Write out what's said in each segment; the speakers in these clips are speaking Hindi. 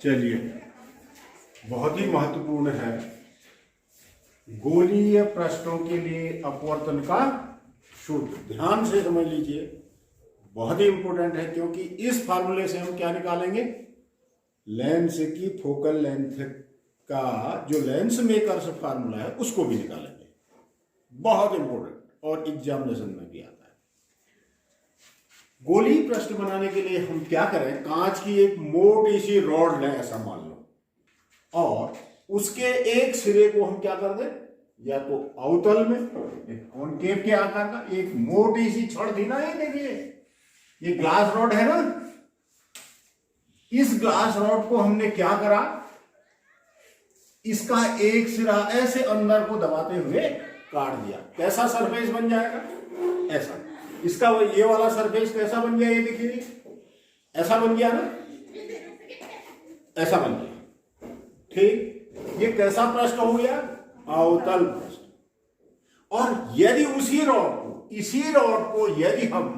चलिए, बहुत ही महत्वपूर्ण है गोलीय पृष्ठों के लिए अपवर्तन का सूत्र। ध्यान से समझ लीजिए, बहुत ही इंपॉर्टेंट है, क्योंकि इस फार्मूले से हम क्या निकालेंगे, लेंस की फोकल लेंथ का जो लेंस मेकर्स फार्मूला है उसको भी निकालेंगे। बहुत इंपॉर्टेंट और एग्जामिनेशन में भी आता है। गोलीय पृष्ठ बनाने के लिए हम क्या करें, कांच की एक मोटी सी रॉड लें, ऐसा मान लो, और उसके एक सिरे को हम क्या कर दें, या तो अवतल में कॉनकेव के आकार का एक मोटी सी छड़ थी ना, ये देखिए ये ग्लास रॉड है ना, इस ग्लास रॉड को हमने क्या करा, इसका एक सिरा ऐसे अंदर को दबाते हुए काट दिया। कैसा सरफेस बन जाएगा, ऐसा। इसका ये वाला सरफेस कैसा बन गया, ये देखिए ऐसा बन गया ना, ऐसा बन गया। ठीक, ये कैसा पृष्ठ हो गया, अवतल पृष्ठ। और यदि इसी रॉड को यदि हम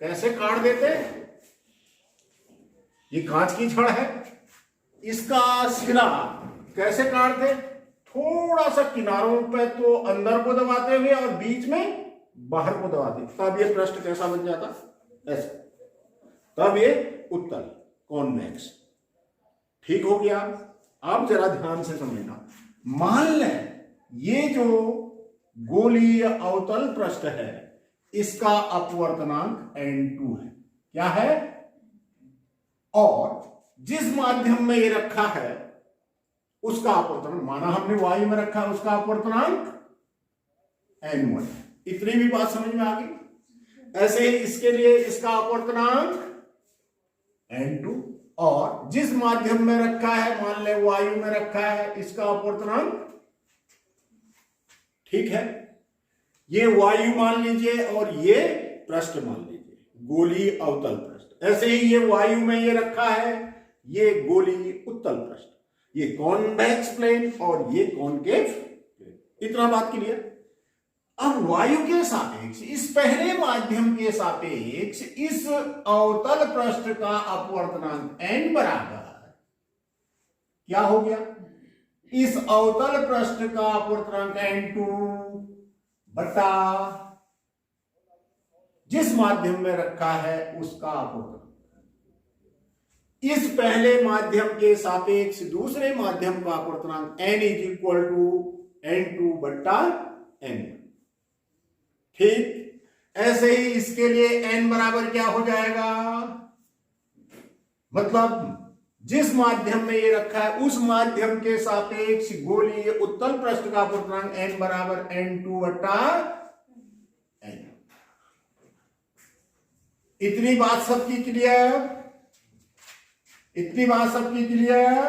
कैसे काट देते, ये कांच की छड़ है, इसका सिरा कैसे काटते, थोड़ा सा किनारों पे तो अंदर को दबाते हुए और बीच में बाहर को दबाते, तब ये पृष्ठ कैसा बन जाता, ऐसा। तब ये उत्तल कॉन्वेक्स। ठीक हो गया। अब जरा ध्यान से समझना, मान लें ये जो गोलीय अवतल पृष्ठ है इसका अपवर्तनांक n2 है, क्या है, और जिस माध्यम में ये रखा है उसका अपवर्तन, माना हमने वायु में रखा है, उसका अपवर्तनांक n1। इतनी भी बात समझ में आ गई। ऐसे ही इसके लिए इसका अपवर्तनांक n2, और जिस माध्यम में रखा है, मान ले वायु में रखा है, इसका अपवर्तनांक, ठीक है, ये वायु मान लीजिए और ये पृष्ठ मान लीजिए, गोलीय अवतल पृष्ठ। ऐसे ही ये वायु में ये रखा है, ये गोलीय उत्तल पृष्ठ, ये कॉन्वेक्स प्लेन और ये कॉनकेव प्लेन। इतना बात क्लियर। अब वायु के सापेक्ष, इस पहले माध्यम के सापेक्ष इस अवतल पृष्ठ का अपवर्तनांक n बराबर क्या हो गया, इस अवतल पृष्ठ का अपवर्तनांक n2 बटा जिस माध्यम में रखा है उसका अपवर्तनांक। इस पहले माध्यम के सापेक्ष दूसरे माध्यम का अपवर्तनांक n is equal to n2 बटा n। ठीक, ऐसे ही इसके लिए n बराबर क्या हो जाएगा, मतलब जिस माध्यम में ये रखा है उस माध्यम के सापेक्ष गोलीय उत्तल पृष्ठ का अपवर्तनांक n बराबर n2 बटा n। इतनी बात सबकी क्लियर, इतनी बात सबकी क्लियर।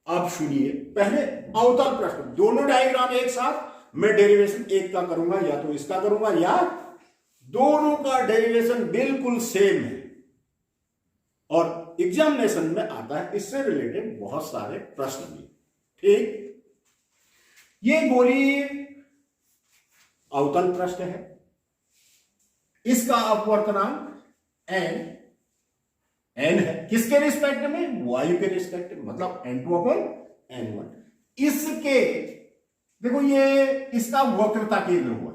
अब सुनिए, पहले अवतल पृष्ठ, दोनों डायग्राम एक साथ, मैं डेरिवेशन एक का करूंगा, या तो इसका करूंगा, या दोनों का डेरिवेशन बिल्कुल सेम है और एग्जामिनेशन में आता है, इससे रिलेटेड बहुत सारे प्रश्न भी। ठीक, ये गोलीय अवतल पृष्ठ है, इसका अपवर्तनांक n है, किसके रिस्पेक्ट में, वायु के रिस्पेक्ट में, मतलब n2/n1। इसके देखो, ये इसका वक्रता केंद्र हुआ,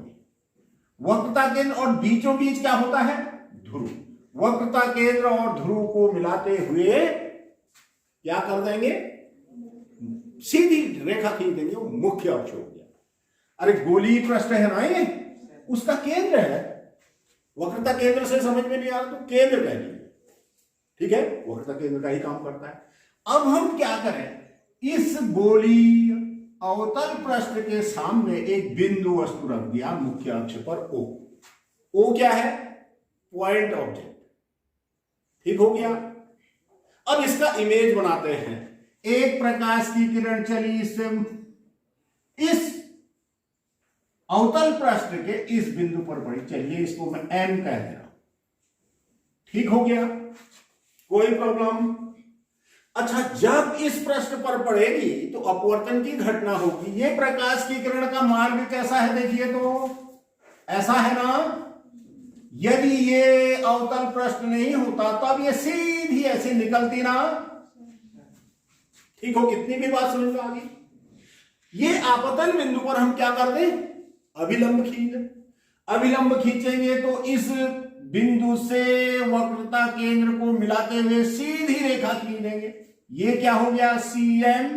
वक्रता केंद्र और बीचों बीच क्या होता है, ध्रुव। वक्रता केंद्र और ध्रुव को मिलाते हुए क्या कर देंगे, सीधी रेखा खींच देंगे, वो मुख्य अक्ष हो गया। अरे गोलीय पृष्ठ है ना ये, उसका केंद्र है, वक्रता केंद्र से समझ में नहीं आ रहा तो केंद्र कह लीजिए, ठीक है, वक्रता केंद्र का ही काम करता है। अब हम क्या करें, इस गोलीय अवतल पृष्ठ के सामने एक बिंदु वस्तु रख दिया मुख्य अक्ष पर O। O क्या है, पॉइंट ऑब्जेक्ट। ठीक हो गया। अब इसका इमेज बनाते हैं। एक प्रकाश की किरण चली इससे इस अवतल पृष्ठ के इस बिंदु पर पड़ी, चलिए इसको मैं M कह दे रहा हूं। ठीक हो गया, कोई प्रॉब्लम। अच्छा, जब इस पृष्ठ पर पड़ेगी तो अपवर्तन की घटना होगी। ये प्रकाश की किरण का मार्ग कैसा है, देखिए तो ऐसा है ना। यदि ये अवतल पृष्ठ नहीं होता तब ये सीधी ऐसे निकलती ना, ठीक हो, कितनी भी बात समझ में आ गई। ये आपतन बिंदु पर हम क्या कर दें, अभिलंब खींच दें। अभिलंब खींचेंगे तो इस बिंदु से वक्रता केंद्र को मिलाते हुए सीधी रेखा खींच देंगे। ये क्या हो गया, CM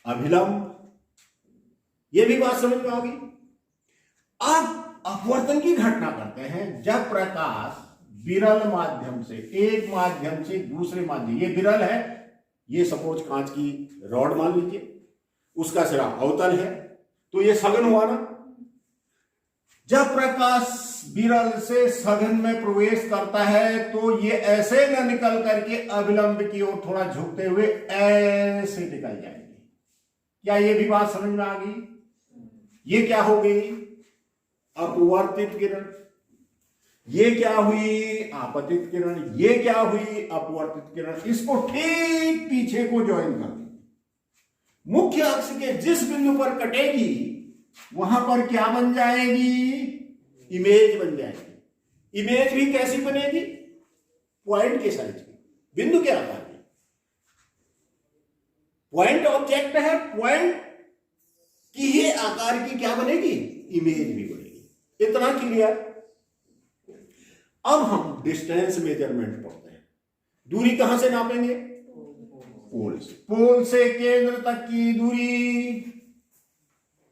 अभिलंब। ये भी बात समझ में आ गई। अब अपवर्तन की घटना करते हैं। जब प्रकाश विरल माध्यम से, एक माध्यम से दूसरे माध्यम, ये विरल है, ये सपोज कांच की रॉड मान लीजिए, उसका सिरा अवतल है, तो ये सघन हुआ ना। जब प्रकाश विरल से सघन में प्रवेश करता है तो ये ऐसे न निकल करके अभिलंब की ओर थोड़ा झुकते हुए ऐसे निकल जाएंगे। क्या ये भी बात समझ में आ गई। ये क्या हो गई, अपवर्तित किरण। ये क्या हुई, आपतित किरण। ये क्या हुई, अपवर्तित किरण। इसको ठीक पीछे को ज्वाइन कर दें। मुख्य अक्ष के जिस बिंदु पर कटेगी वहां पर क्या बन जाएगी, इमेज बन जाएगी। इमेज भी कैसी बनेगी, पॉइंट के साइज की, बिंदु के आकार की। पॉइंट ऑब्जेक्ट है, पॉइंट की ही आकार की क्या बनेगी, इमेज भी बनेगी। इतना क्लियर। अब हम डिस्टेंस मेजरमेंट पढ़ते हैं। दूरी कहां से नापेंगे, पोल से। पोल से केंद्र तक की दूरी,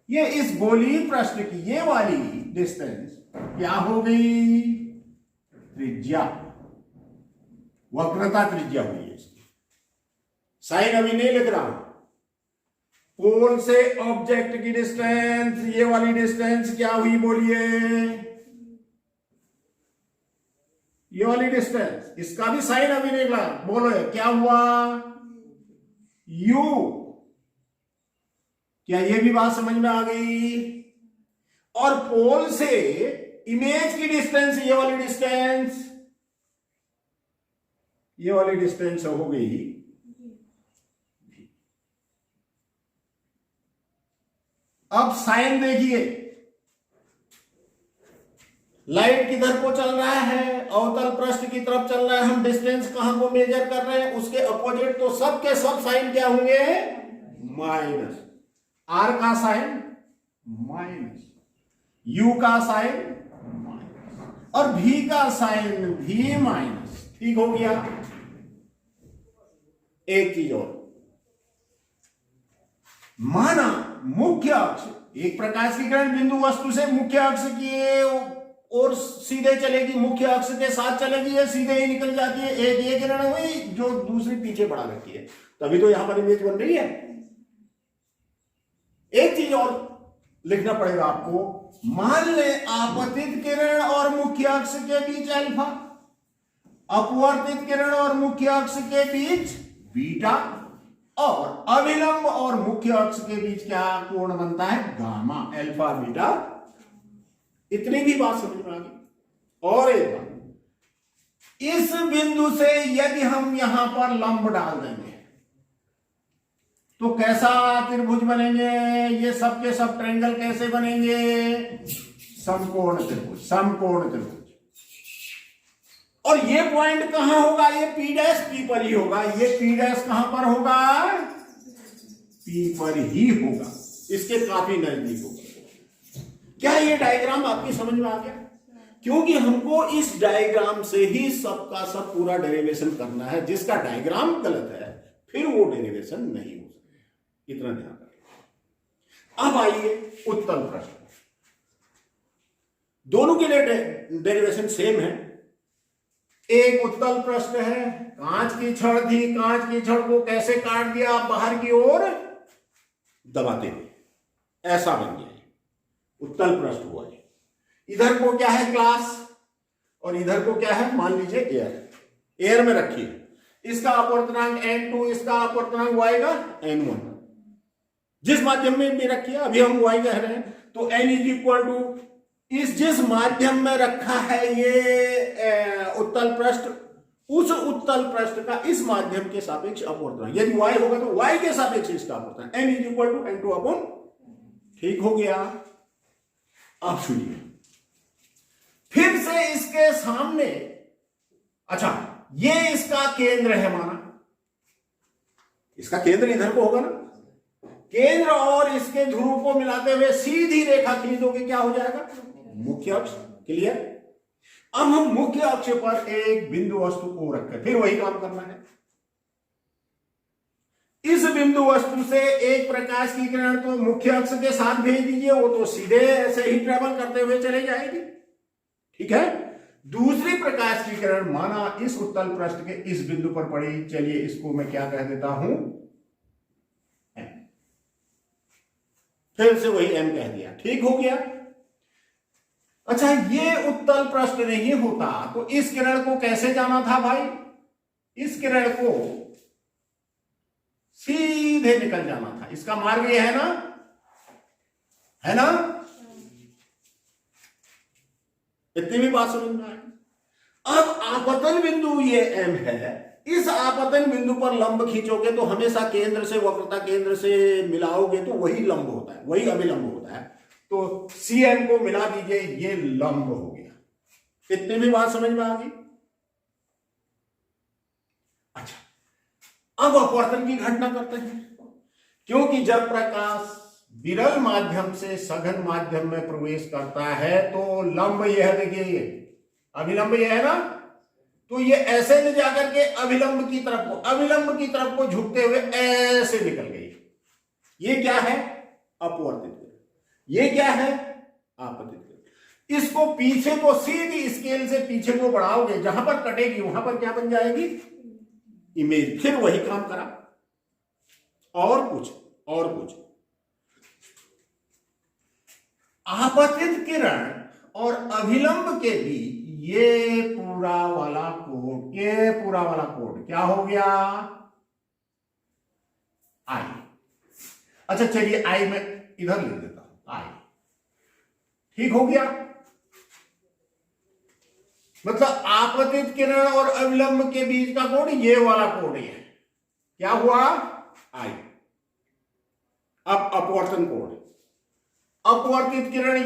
ये इस गोलीय पृष्ठ की ये वाली डिस्टेंस क्या हो गई, त्रिज्या, वक्रता त्रिज्या हुई है इसकी। साइन अभी नहीं लिख रहा। पोल से ऑब्जेक्ट की डिस्टेंस, ये वाली डिस्टेंस क्या हुई बोलिए, ये वाली डिस्टेंस, इसका भी साइन अभी नहीं लिखा। बोलो क्या हुआ, u। क्या ये भी बात समझ में आ गई। और पोल से इमेज की डिस्टेंस, ये वाली डिस्टेंस, ये वाली डिस्टेंस हो गई। अब साइन देखिए, लाइट किधर को चल रहा है, अवतल पृष्ठ की तरफ चल रहा है। हम डिस्टेंस कहां को मेजर कर रहे हैं, उसके अपोजिट, तो सब के सब साइन क्या होंगे, माइनस। आर का साइन माइनस, यू का साइन माइनस, और भी का साइन भी माइनस। ठीक हो गया। एक चीज और, माना मुख्य अक्ष, एक प्रकाश की किरण बिंदु वस्तु से मुख्य अक्ष की और सीधे चलेगी, मुख्य अक्ष के साथ चलेगी, ये सीधे ही निकल जाती है। एक ये किरण हुई जो दूसरी पीछे बढ़ा रखी है, तभी तो यहां पर इमेज बन रही है। एक चीज और लिखना पड़ेगा आपको। मान ले आपतित किरण और मुख्य अक्ष के बीच अल्फा, अपवर्तित किरण और मुख्य अक्ष के बीच बीटा, और अभिलंब और मुख्य अक्ष के बीच क्या कोण बनता है, गामा, अल्फा बीटा। इतनी भी बात समझ में आ गई। और एक बात, इस बिंदु से यदि हम यहां पर लंब डाल देंगे तो कैसा त्रिभुज बनेंगे, ये सब के सब ट्रायंगल कैसे बनेंगे, समकोण त्रिभुज, समकोण त्रिभुज। और ये पॉइंट कहां होगा, ये P डैश P पर ही होगा। ये P डैश कहां पर होगा, P पर ही होगा, इसके काफी नजदीक होगा। क्या ये डायग्राम आपकी समझ में आ गया। क्योंकि हमको इस डायग्राम से ही सबका सब पूरा डेरिवेशन करना है। जिसका डायग्राम गलत है फिर वो डेरिवेशन नहीं हो सकता, इतना ध्यान रखें। अब आइए उत्तल प्रश्न, दोनों के लिए डेरिवेशन सेम है। एक उत्तल प्रश्न है, कांच की छड़ थी, कांच की छड़ को कैसे काट दिया, बाहर की ओर दबाते हुए, ऐसा बन गया, उत्तल पृष्ठ हुआ है। इधर को क्या है, ग्लास, और इधर को क्या है, मान लीजिए एयर, एयर में रखिए। इसका अपवर्तनांक n2, इसका अपवर्तनांक y का n1, जिस माध्यम में भी रखिए, अभी हम y कह रहे हैं, तो n इज इक्वल टू, इस जिस माध्यम में रखा है ये उत्तल पृष्ठ, उस उत्तल पृष्ठ का इस माध्यम के सापेक्ष अपवर्तनांक, यदि y होगा तो y के सापेक्ष इसका अपवर्तनांक, n is equal to n2 upon. ठीक हो गया। अब सुनिए, फिर से इसके सामने, अच्छा ये इसका केंद्र है माना, इसका केंद्र इधर को होगा ना, केंद्र और इसके ध्रुव को मिलाते हुए सीधी रेखा खींच दोगे, क्या हो जाएगा? मुख्य अक्ष। क्लियर? अब हम मुख्य अक्ष पर एक बिंदु वस्तु को रखकर फिर वही काम करना है। इस बिंदु वस्तु से एक प्रकाश की किरण तो मुख्य अक्ष के साथ भेज दीजिए, वो तो सीधे ऐसे ही ट्रेवल करते हुए चले जाएगी। ठीक है? दूसरी प्रकाश की किरण माना इस उत्तल पृष्ठ के इस बिंदु पर पड़ी, चलिए इसको मैं क्या कह देता हूं? M। फिर से वही M कह दिया, ठीक हो गया। अच्छा, ये उत्तल पृष्ठ नहीं होता तो इस किरण को कैसे जाना था भाई? इस किरण को सीधे निकल जाना था, इसका मार्ग ये है ना, है ना? इतनी भी बात समझ में आई। अब आपतन बिंदु ये M है, इस आपतन बिंदु पर लंब खींचोगे तो हमेशा केंद्र से, वक्रता केंद्र से मिलाओगे तो वही लंब होता है, वही अभिलंब होता है। तो CM को मिला दीजिए, ये लंब हो गया। इतनी भी बात समझ में आ गई? अच्छा, अब अपवर्तन की घटना करते हैं, क्योंकि जब प्रकाश विरल माध्यम से सघन माध्यम में प्रवेश करता है तो लंब यह देखिए, ये अभिलंब यह है ना, तो ये ऐसे ले जाकर के अभिलंब की तरफ को झुकते हुए ऐसे निकल गई। ये क्या है? अपवर्तित किरण। ये क्या है? आपतित किरण। इसको पीछे को सीधी स्केल से पीछे को बढ़ाओगे, जहां पर कटेगी वहां पर क्या बन जाएगी? इमेज। फिर वही काम करा, और कुछ आपतित किरण और अभिलंब के बीच ये पूरा वाला कोड क्या हो गया? आई। अच्छा चलिए, आई मैं इधर लिख देता हूं, आई। ठीक हो गया? मतलब आपतित किरण और अविलंब के बीच का कोड ये वाला कोड है। क्या हुआ? आई। अब अपवर्तन कोड, अपवर्तित किरण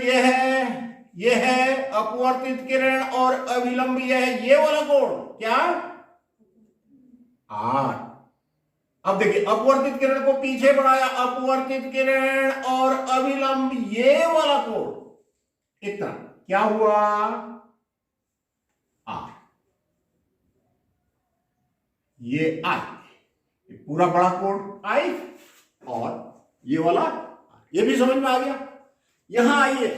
ये है अपवर्तित किरण और अविलंब ये है, ये वाला कोड क्या? आर। अब देखिए, अपवर्तित किरण को पीछे बढ़ाया, अपवर्तित किरण और अविलंब ये वाला कोड, इतना क्या हुआ? आर। ये आई, ये पूरा बड़ा कोड आई, और ये वाला, ये भी समझ में आ गया। यहां आइए,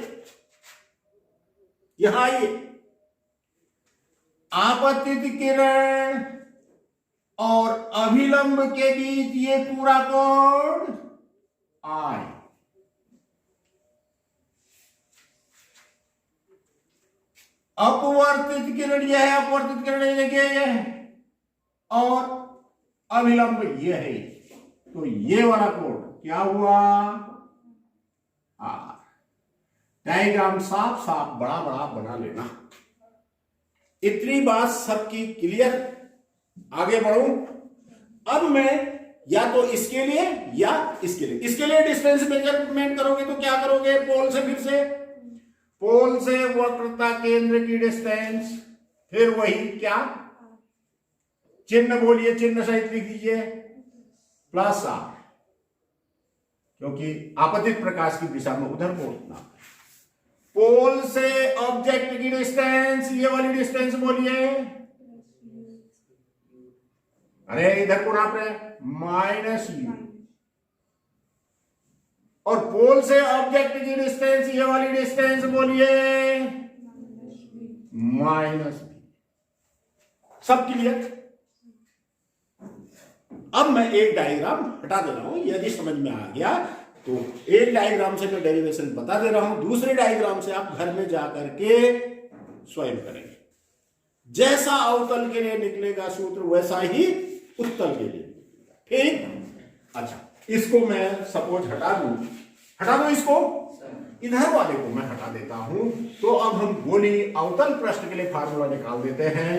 आपतित किरण और अभिलंब के बीच ये पूरा कोड आई। अपवर्तित किरण यह है, अपवर्तित किरण ये है, और अभिलंब ये है, तो ये वाला कोड क्या हुआ? आर। डायग्राम साफ बड़ा बना लेना। इतनी बात सबकी क्लियर? आगे बढ़ूं? अब मैं या तो इसके लिए या इसके लिए डिस्टेंस मेजरमेंट करोगे तो क्या करोगे? पोल से, फिर से पोल से वक्रता केंद्र की डिस्टेंस, फिर वही क्या चिन्ह बोलिए, चिन्ह सहित लिख दीजिए, प्लस आर, क्योंकि आपतित प्रकाश की दिशा में उधर को उठना। पोल से ऑब्जेक्ट की डिस्टेंस, ये वाली डिस्टेंस बोलिए, अरे इधर को नाप रहे, -u। और पोल से ऑब्जेक्ट की डिस्टेंस, ये वाली डिस्टेंस बोलिए, -b। सब क्लियर? अब मैं एक डायग्राम हटा दे रहा हूं, यदि समझ में आ गया तो एक डायग्राम से मैं डेरिवेशन बता दे रहा हूं, दूसरे डायग्राम से आप घर में जाकर के स्वयं करेंगे। जैसा अवतल के लिए निकलेगा सूत्र, वैसा ही उत्तल के लिए निकलेगा। ठीक? अच्छा, इसको मैं सपोज हटा दूं इसको, इधर वाले को मैं हटा देता हूं। तो अब हम गोली अवतल पृष्ठ के लिए फार्मूला निकाल देते हैं,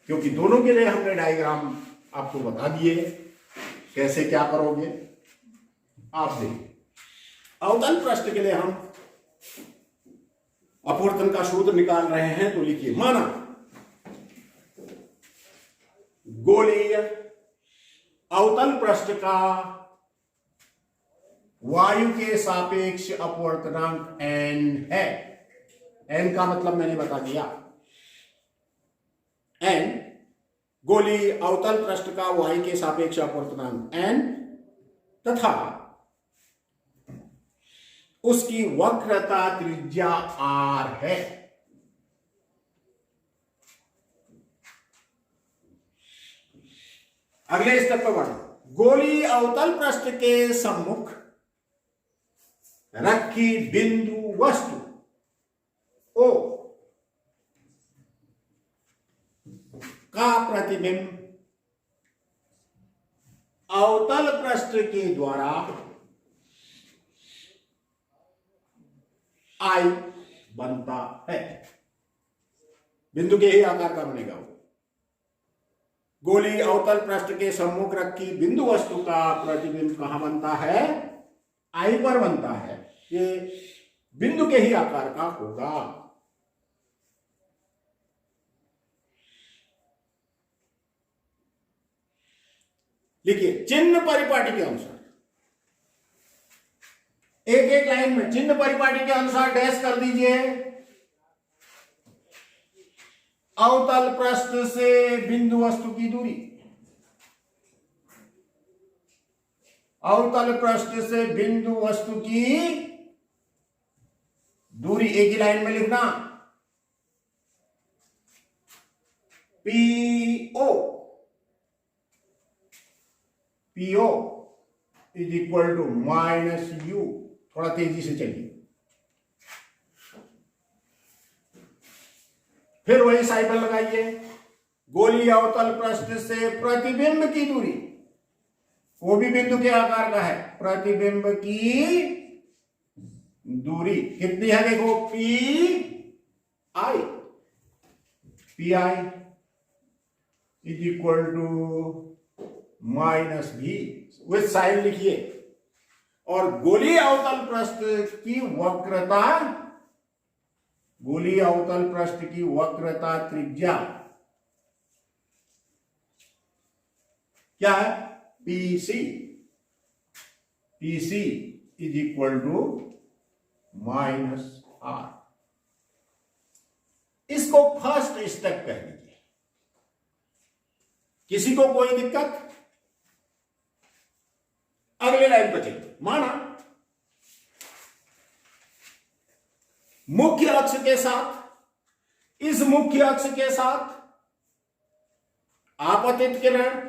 क्योंकि दोनों के लिए हमने डायग्राम आपको बता दिए। कैसे क्या करोगे आप देखिए। अवतल पृष्ठ के लिए हम अपवर्तन का सूत्र निकाल रहे हैं, तो लिखिए, माना गोलीय अवतल पृष्ठ का वायु के सापेक्ष अपवर्तनांक n है। n का मतलब मैंने बता दिया। n गोलीय अवतल पृष्ठ का वायु के सापेक्ष अपवर्तनांक n तथा उसकी वक्रता त्रिज्या r है। अगले स्टेप पर बढ़ो। गोलीय अवतल पृष्ठ के सम्मुख रखी बिंदु वस्तु O का प्रतिबिंब अवतल पृष्ठ के द्वारा I बनता है। बिंदु के ही आकार का बनेगा वो। गोलीय अवतल पृष्ठ के सम्मुख रखी बिंदु वस्तु का प्रतिबिंब कहां बनता है? I पर बनता है। ये बिंदु के ही आकार का होगा। लिखिए चिन्ह परिपाटी के अनुसार, एक एक लाइन में चिन्ह परिपाटी के अनुसार डैश कर दीजिए। अवतल पृष्ठ से बिंदु वस्तु की दूरी, अवतल पृष्ठ से बिंदु वस्तु की दूरी एक ही लाइन में लिखना। PO PO is equal to -u। थोड़ा तेजी से चलिए। फिर वही साइकिल लगाइए। गोलीय अवतल पृष्ठ से प्रतिबिंब की दूरी, वो भी बिंदु के आकार का है। प्रतिबिंब की दूरी कितनी है? देखो PI is equal to -v। With sign लिखिए। और गोलीय अवतल पृष्ठ की वक्रता, गोलीय अवतल पृष्ठ की वक्रता त्रिज्या क्या है? PC is equal to -r। इसको फर्स्ट स्टेप कह दीजिए। किसी को कोई दिक्कत? अगले लाइन पर चलिए। माना मुख्य अक्ष के साथ, इस मुख्य अक्ष के साथ आपतित किरण,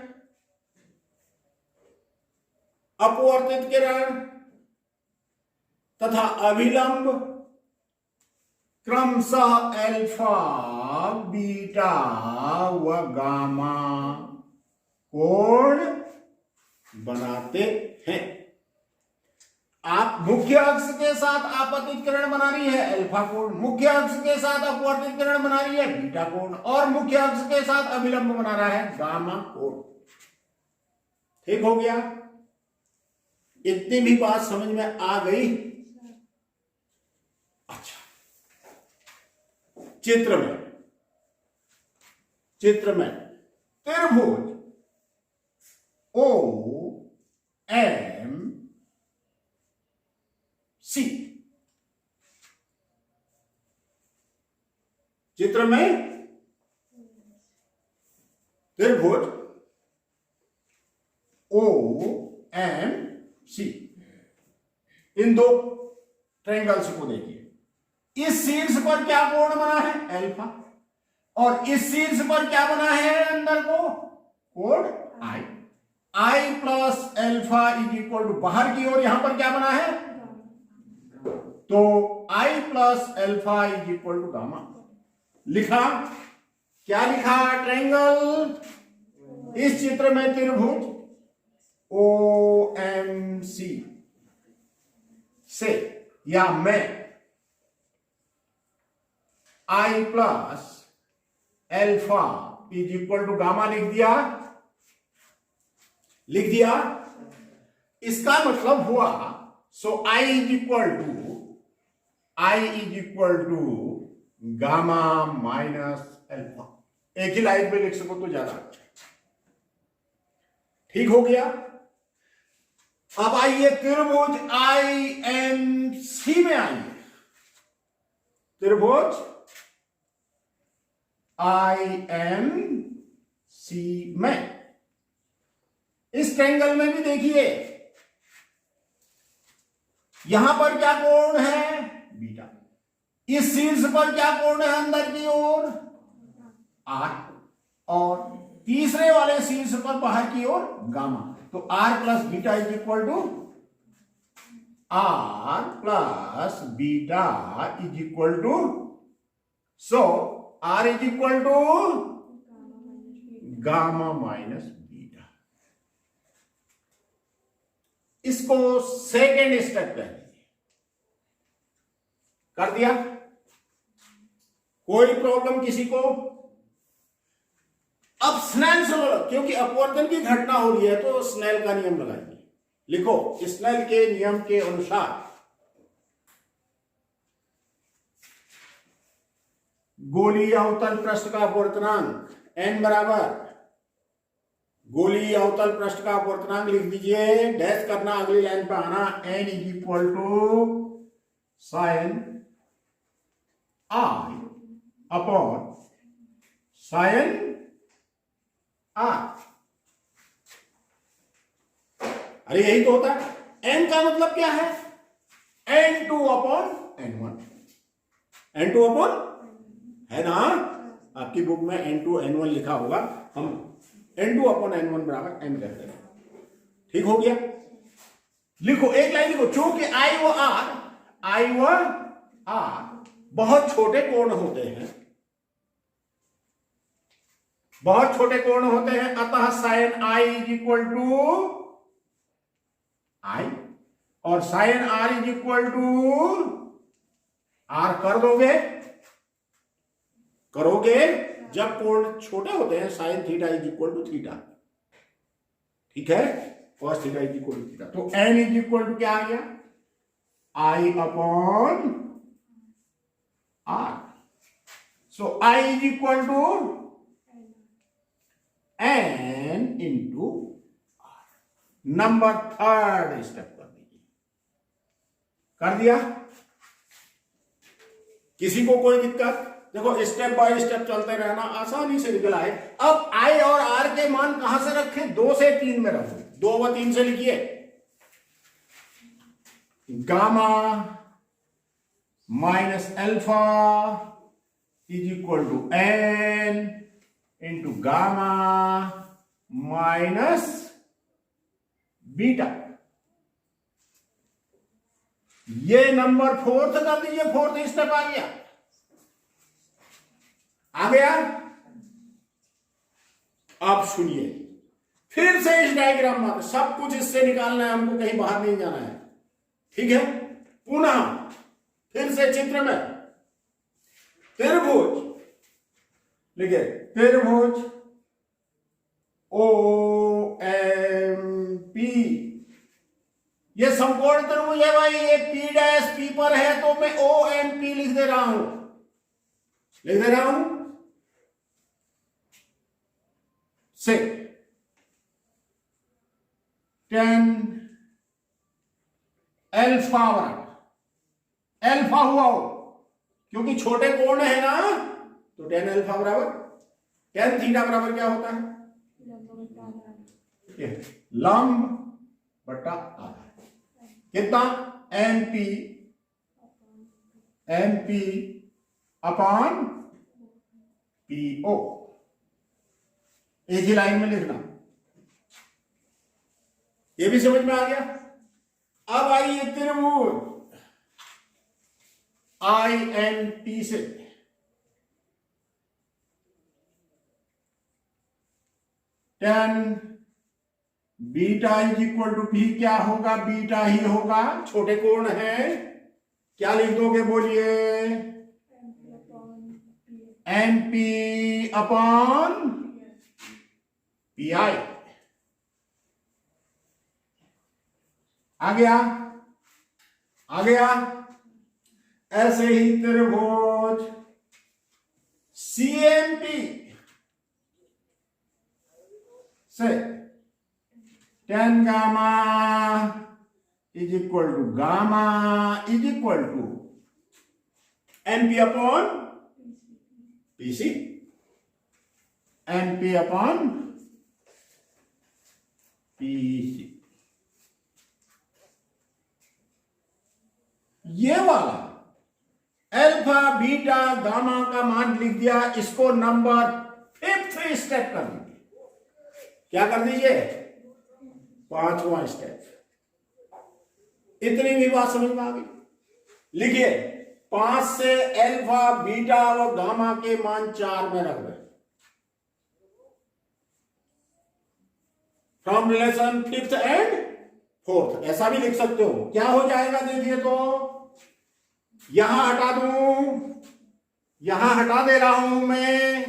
अपवर्तित किरण तथा अभिलंब क्रमशः अल्फा, बीटा व गामा कोण बनाते हैं। आप मुख्य अक्ष के साथ आपतित किरण बना रही है अल्फा कोण, मुख्य अक्ष के साथ अपवर्तित किरण बना रही है बीटा कोण, और मुख्य अक्ष के साथ अभिलंब बना रहा है गामा कोण। ठीक हो गया? इतनी भी बात समझ में आ गई? अच्छा, चित्र में त्रिभुज OMC, चित्र में त्रिभुज OMC, इन दो ट्रायंगल्स को देखिए। इस शीर्ष पर क्या कोण बना है? अल्फा। और इस शीर्ष पर क्या बना है अंदर को? कोण I plus alpha is equal to, बाहर की ओर यहां पर क्या बना है? तो I plus alpha is equal to gamma. लिखा? क्या लिखा? ट्रायंगल, इस चित्र में त्रिभुज OMC से या मैं I plus alpha is equal to gamma लिख दिया। इसका मतलब हुआ, so I is equal to gamma minus alpha. एक ही लाइन में लिख सको तो ज्यादा अच्छा। ठीक हो गया। अब आइए त्रिभुज IMC में आइए। त्रिभुज IMC में इस ट्रायंगल में भी देखिए, यहां पर क्या कोण है? बीटा। इस शीर्ष पर क्या कोण है अंदर की ओर? आर। और तीसरे वाले शीर्ष पर बाहर की ओर गामा। तो r plus beta is equal to r plus beta is equal to, so r is equal to gamma minus beta. इसको सेकेंड स्टेप कह दीजिए। कर दिया? कोई प्रॉब्लम किसी को? अब स्नेल से, क्योंकि अपवर्तन की घटना हो रही है तो स्नेल का नियम लगाइए। लिखो, स्नेल के नियम के अनुसार गोलीय अवतल पृष्ठ का अपवर्तनांक n बराबर, गोलीय अवतल पृष्ठ का अपवर्तनांक लिख दीजिए, डैश करना, अगली लाइन पे आना, n is equal to sine i upon sine r। अरे यही तो होता है। n का मतलब क्या है? n2 upon n1। n2 upon, है ना? आपकी बुक में n2 n1 लिखा होगा, हम n2 अपॉन n1 बराबर n कहते हैं। ठीक हो गया? लिखो, एक लाइन लिखो, चूंकि I व R बहुत छोटे कोण होते हैं, बहुत छोटे कोण होते हैं, अतः sine I is equal to I और sine R is equal to R। कर दोगे? करोगे? जब कोण छोटे होते हैं sine theta is equal to theta, ठीक है, cos theta is equal to theta. तो n इज इक्वल टू क्या आ गया? I upon R। So I is equal to n into R। Number third step कर दीजिए। कर दिया? किसी को कोई दिक्कत? देखो, स्टेप बाय स्टेप चलते रहना, आसानी से निकल आए। अब I और R के मान कहां से रखें? 2 से 3 में रखो। 2 व 3 से लिखिए, gamma minus alpha is equal to n into gamma minus beta. ये नंबर फोर्थ कर दीजिए, फोर्थ स्टेप आ गया। आ गया? अब सुनिए, फिर से इस डायग्राम में सब कुछ इससे निकालना है हमको, कहीं बाहर नहीं जाना है, ठीक है? पुनः फिर से चित्र में त्रिभुज लिखिए, त्रिभुज OMP, ये समकोण त्रिभुज है भाई, ये P डैश P पर है तो मैं OMP लिख दे रहा हूं, लिख दे रहा हूं। से 10 अल्फा बराबर, अल्फा हुआ हो क्योंकि छोटे कोण है ना, तो 10 अल्फा बराबर 10 थीटा बराबर क्या होता है? लंब बटा आधा। कितना? MP upon PO। एक ही लाइन में लिखना। ये भी समझ में आ गया? अब आइए त्रिभुज IMP से tan beta is equal to P क्या होगा? बीटा ही होगा, छोटे कोण है। क्या लिख दोगे? बोलिए, MP अपॉन PI। आ गया? आ गया? ऐसे ही त्रिभुज CMP से tan gamma is equal to gamma is equal to np upon pc, np upon pc। ये वाला अल्फा बीटा गामा का मान लिख दिया, इसको नंबर 5th स्टेप कर दीजिए। क्या कर दीजिए? 5वां स्टेप। इतनी भी बात समझ में आ गई? लिखिए 5 से अल्फा बीटा और गामा के मान 4 में रख दे। From relation 5th and 4th, ऐसा भी लिख सकते हो। क्या हो जाएगा देखिए, तो यहां हटा दूं, यहां हटा दे रहा हूं मैं,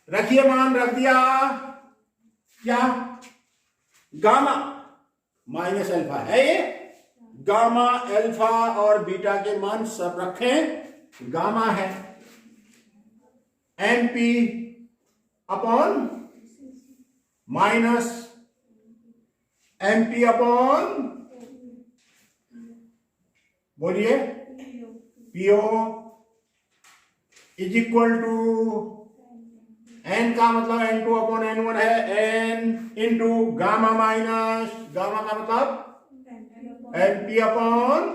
रखिए मान रख दिया, क्या गामा माइनस अल्फा है ये, गामा अल्फा और बीटा के मान सब रखें, गामा है NP upon minus MP upon, बोलिए, PO is equal to N का मतलब n2 अपॉन n1 है, N into gamma minus gamma का मतलब MP upon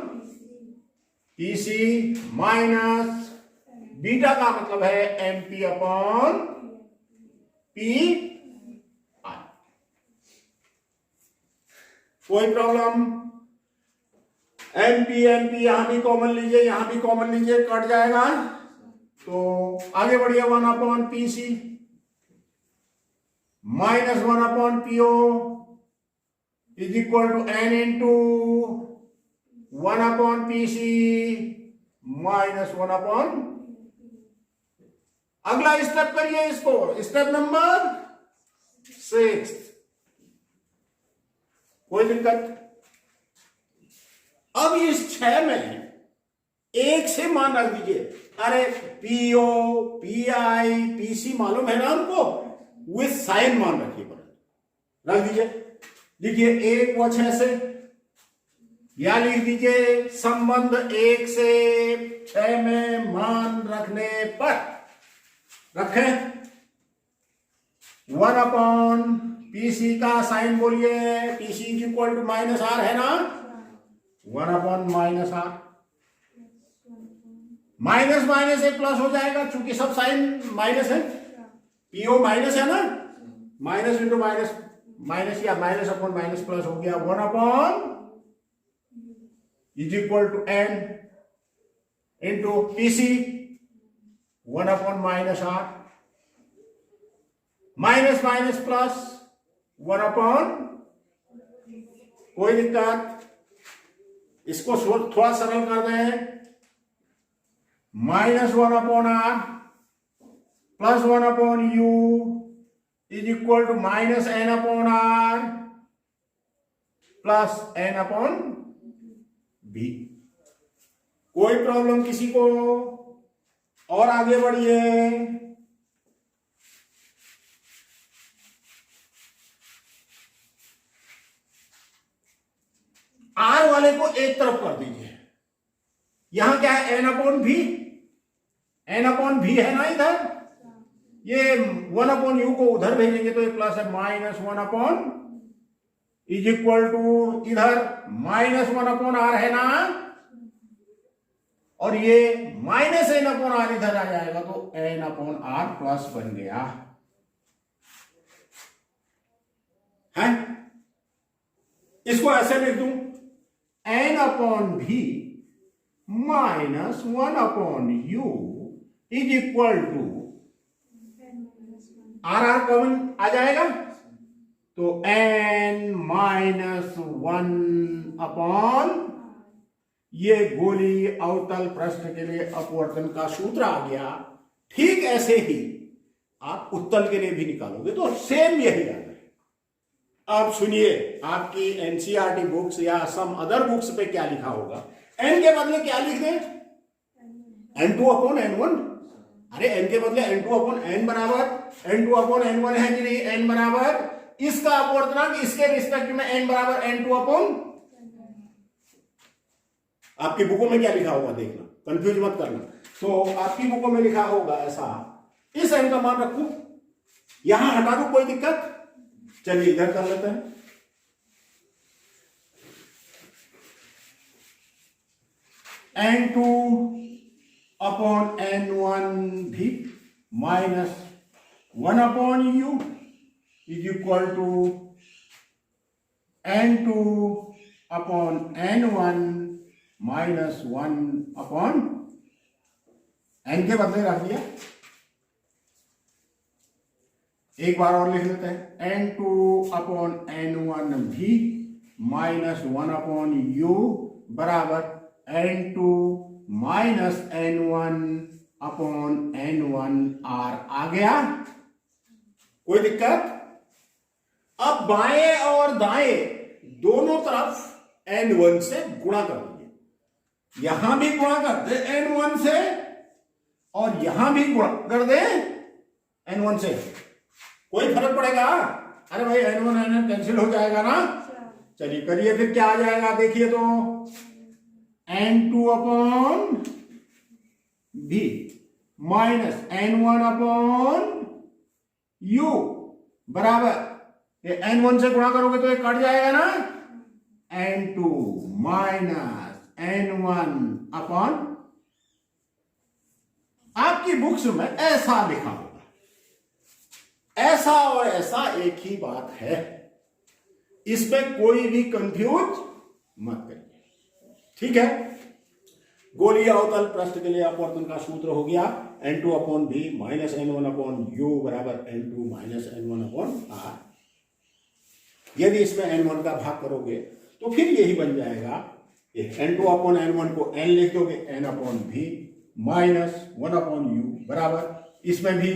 PC minus beta का मतलब है एमपी अपॉन पी आई। कोई प्रॉब्लम? एमपी एमपी यहां भी कॉमन लीजिए, यहां भी कॉमन लीजिए, कट जाएगा। तो आगे बढ़िए, 1 upon PC minus 1 upon PO is equal to n into 1 upon PC minus 1 upon. अगला स्टेप करिए इसको, स्टेप नंबर 6। कोई दिक्कत? अब इस 6 में 1 से मान रख दीजिए। अरे पीओ पीआई पीसी मालूम है ना हमको, विथ साइन मान रखिए, पर रख दीजिए। लिखिए 1 व 6 से, या लिख दीजिए संबंध 1 से 6 में मान रखने पर रखें 1 अपॉन पीसी का साइन बोलिए, PC is equal to minus r है ना, 1 upon minus r, minus minus एक प्लस हो जाएगा, चूंकि सब साइन माइनस है, पीओ माइनस है ना, माइनस इंटू माइनस माइनस, या माइनस अपॉन माइनस प्लस हो गया, 1 upon is equal to n into PC 1 upon minus r, minus minus plus 1 upon. कोई दिक्कत? इसको थोड़ा सरल कर दें, minus 1 upon r plus 1 upon you is equal to minus n upon r plus n upon b. कोई प्रॉब्लम किसी को? और आगे बढ़िए, आर वाले को एक तरफ कर दीजिए। यहां क्या है, एन अपॉन भी, एन अपॉन भी है ना इधर, ये 1 अपॉन यू को उधर भेजेंगे तो ये प्लस है, minus 1 upon is equal to इधर माइनस 1 अपॉन आर है ना, और ये माइनस एन अपॉन आर इधर आ जाएगा, तो एन अपॉन आर प्लस बन गया है। इसको ऐसे लिख दूं, N upon V minus 1 upon you is equal to R, R common आ जाएगा, तो एन माइनस 1 अपॉन, ये गोली अवतल पृष्ठ के लिए अपवर्तन का सूत्र आ गया। ठीक ऐसे ही आप उत्तल के लिए भी निकालोगे तो सेम यही आ गया। अब सुनिए, आपकी एनसीईआरटी बुक्स या सम अदर बुक्स पे क्या लिखा होगा, एन के बदले क्या लिख दें, n2 अपॉन n1। अरे n के बदले n2 अपॉन n बराबर n2 अपॉन n1 है कि नहीं, n बराबर इसका अपवर्तनांक इसके रिस्पेक्ट में n बराबर n2 अपॉन, आपकी बुकों में क्या लिखा होगा देखना, कंफ्यूज मत करना। तो आपकी बुकों में लिखा होगा ऐसा, इस n का मान रखूं, यहां हटा दूं, कोई दिक्कत? चलिए इधर कर लेते हैं। n2 अपॉन n1 भी minus 1 upon u is equal to n2 upon n1 minus 1 upon n के बदले रख दिया। एक बार और लिख लेते हैं, n2 अपॉन n1 भी माइनस 1 अपॉन u बराबर n2 minus n1 upon n1 r आ गया। कोई दिक्कत? अब बाएं और दाएं दोनों तरफ n1 से गुणा कर दीजिए। यहां भी गुणा कर दे n1 से और यहां भी गुणा कर दे n1 से, कोई फर्क पड़ेगा? अरे भाई n1 n1 कैंसिल हो जाएगा ना। चलिए करिए, फिर क्या आ जाएगा देखिए तो, n2 upon b minus n1 upon u बराबर, ये n1 से गुणा करोगे तो ये कट जाएगा ना, n2 माइनस n1 अपॉन, आपकी बुक्स में ऐसा लिखा होगा। ऐसा और ऐसा एक ही बात है, इसमें कोई भी कंफ्यूज मत करिए, ठीक है। गोलीय अवतल पृष्ठ के लिए अपवर्तन का सूत्र हो गया n2 upon b minus n1 upon u बराबर n2 minus n1 upon r। यदि इसमें n1 का भाग करोगे तो फिर यही बन जाएगा, n2 अपॉन n1 को n लिख दोगे, n upon b minus 1 upon u बराबर, इसमें भी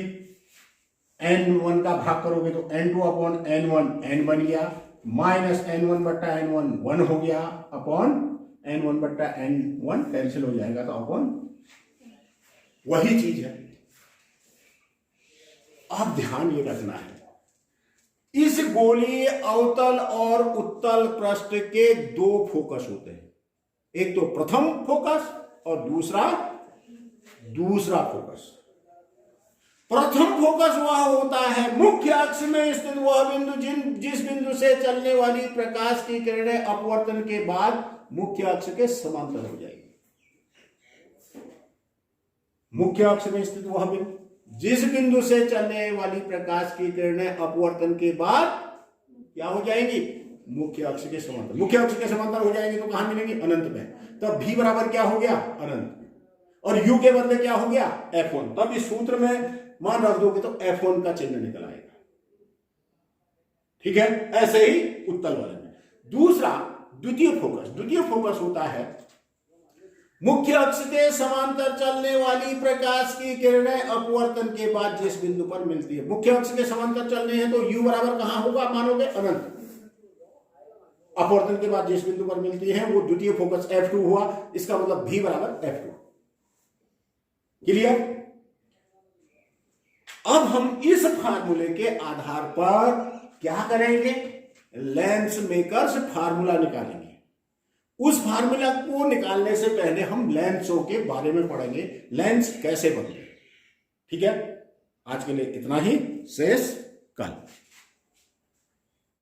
n1 का भाग करोगे तो n2 अपॉन n1 n बन गया, माइनस n1 बट्टा n1 1 हो गया, अपॉन n1 बट्टा n1 कैंसिल हो जाएगा तो अपॉन, वही चीज है। अब ध्यान ये रखना है, इस गोलीय अवतल और उत्तल पृष्ठ के दो फोकस होते हैं, एक तो प्रथम फोकस और दूसरा फोकस। प्रथम फोकस वह होता है मुख्य अक्ष में स्थित वह बिंदु जिस बिंदु से चलने वाली प्रकाश की किरणें अपवर्तन के बाद मुख्य अक्ष के समांतर हो जाएगी। मुख्य अक्ष में स्थित वह बिंदु जिस बिंदु से चलने वाली प्रकाश की किरणें अपवर्तन के बाद क्या हो जाएंगी, मुख्य अक्ष के समांतर। मुख्य अक्ष के समांतर हो जाएंगे तो कहां मिलेंगे, अनंत में। तब v बराबर क्या हो गया, अनंत, और u के बदले क्या हो गया, f1। तब इस सूत्र में मान रख दोगे तो f1 का चिन्ह निकल आएगा, ठीक है। ऐसे ही उत्तल वाले में। दूसरा द्वितीय फोकस होता है मुख्य अक्ष के समांतर चलने वाली प्रकाश की किरणें अपवर्तन के बाद जिस बिंदु पर मिलती है। मुख्य अक्ष के समांतर चलने हैं तो u बराबर कहां होगा, मानोगे अनंत। अपवर्तन के बाद जिस बिंदु पर मिलती है वो द्वितीय फोकस f2 हुआ, इसका मतलब v बराबर f2। क्लियर? अब हम इस फार्मूले के आधार पर क्या करेंगे, लेंस मेकर्स फार्मूला निकालेंगे। उस फार्मूला को निकालने से पहले हम लेंसों के बारे में पढ़ेंगे, लेंस कैसे बनते हैं, ठीक है। आज के लिए इतना ही, शेष कल।